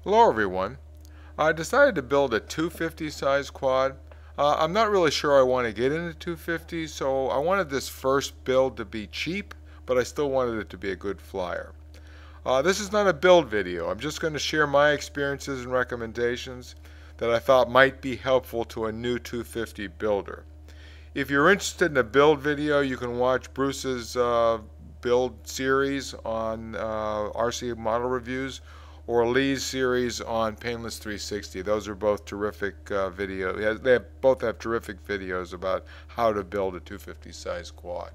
Hello everyone. I decided to build a 250 size quad. I'm not really sure I want to get into 250, so I wanted this first build to be cheap, but I still wanted it to be a good flyer. This is not a build video. I'm just going to share my experiences and recommendations that I thought might be helpful to a new 250 builder. If you're interested in a build video, you can watch Bruce's build series on RC model reviews or Lee's series on Painless 360. Those are both terrific videos. Both have terrific videos about how to build a 250 size quad.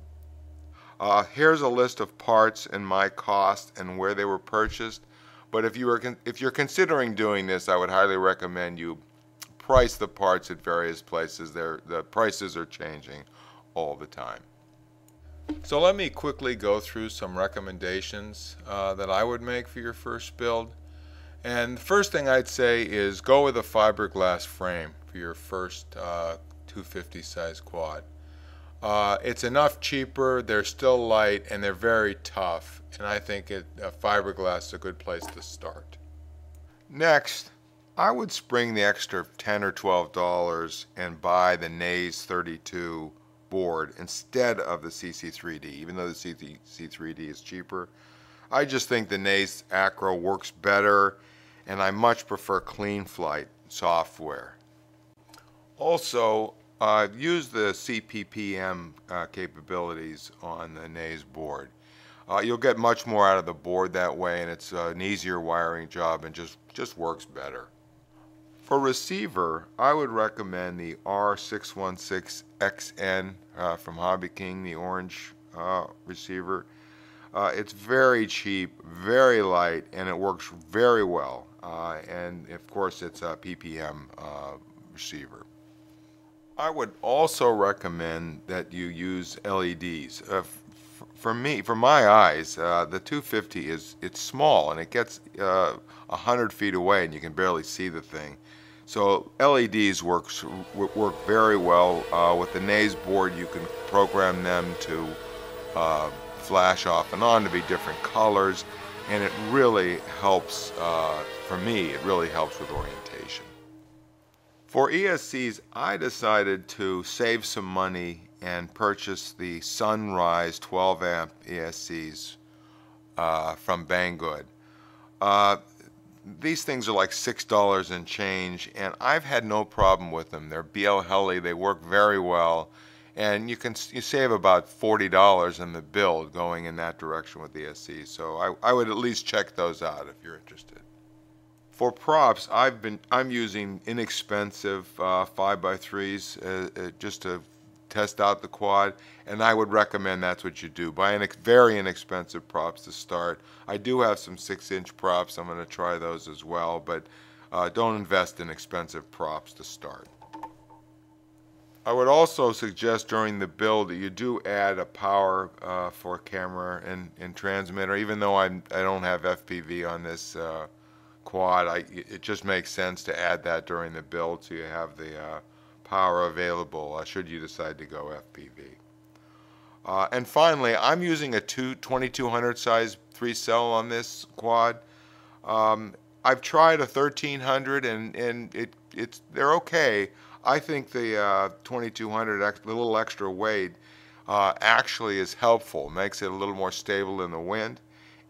Here's a list of parts and my cost and where they were purchased. But if you're considering doing this, I would highly recommend you price the parts at various places. The prices are changing all the time. So let me quickly go through some recommendations that I would make for your first build. And the first thing I'd say is go with a fiberglass frame for your first 250 size quad. It's enough cheaper, they're still light, and they're very tough. And I think fiberglass is a good place to start. Next, I would spring the extra $10 or $12 and buy the Naze 32 board instead of the CC3D. Even though the CC3D is cheaper, I just think the Naze Acro works better, and I much prefer CleanFlight software. Also, use the CPPM capabilities on the Naze board. You'll get much more out of the board that way, and it's an easier wiring job and just works better. For receiver, I would recommend the R616XN from Hobby King, the orange receiver. It's very cheap, very light, and it works very well. And of course, it's a PPM receiver. I would also recommend that you use LEDs. For my eyes, the 250 it's small and it gets 100 feet away and you can barely see the thing. So LEDs work very well. With the Naze board, you can program them to flash off and on to be different colors, and it really helps. For me, it really helps with orientation. For ESCs, I decided to save some money and purchase the Sunrise 12 amp ESCs from Banggood. These things are like $6 and change, and I've had no problem with them. They're BL Heli, they work very well, and you save about $40 in the build going in that direction with ESCs. So I would at least check those out if you're interested. For props, I'm using inexpensive 5x3s just to test out the quad, and I would recommend that's what you do. Buy very inexpensive props to start. I do have some 6-inch props. I'm going to try those as well, but don't invest in expensive props to start. I would also suggest during the build that you do add a power for camera and transmitter. Even though I don't have FPV on this quad, it just makes sense to add that during the build so you have the power available should you decide to go FPV. And finally, I'm using a 2200 size 3-cell on this quad. I've tried a 1300 and they're okay. I think the 2200, the little extra weight, actually is helpful. Makes it a little more stable in the wind,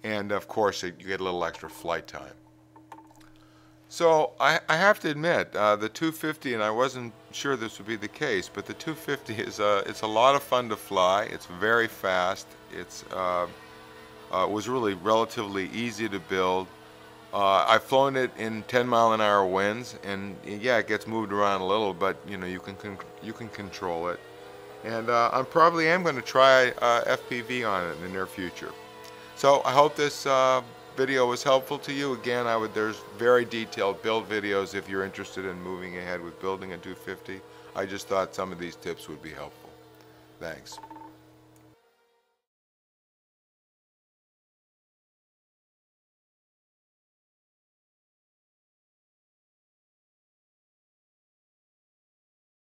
and of course you get a little extra flight time. So I have to admit, the 250, and I wasn't sure this would be the case, but the 250 it's a lot of fun to fly. It's very fast. It was really relatively easy to build. I've flown it in 10-mile-an-hour winds, and yeah, it gets moved around a little, but you know you can control it. And I probably am going to try FPV on it in the near future. So I hope this video was helpful to you. Again, there's very detailed build videos if you're interested in moving ahead with building a 250. I just thought some of these tips would be helpful. Thanks.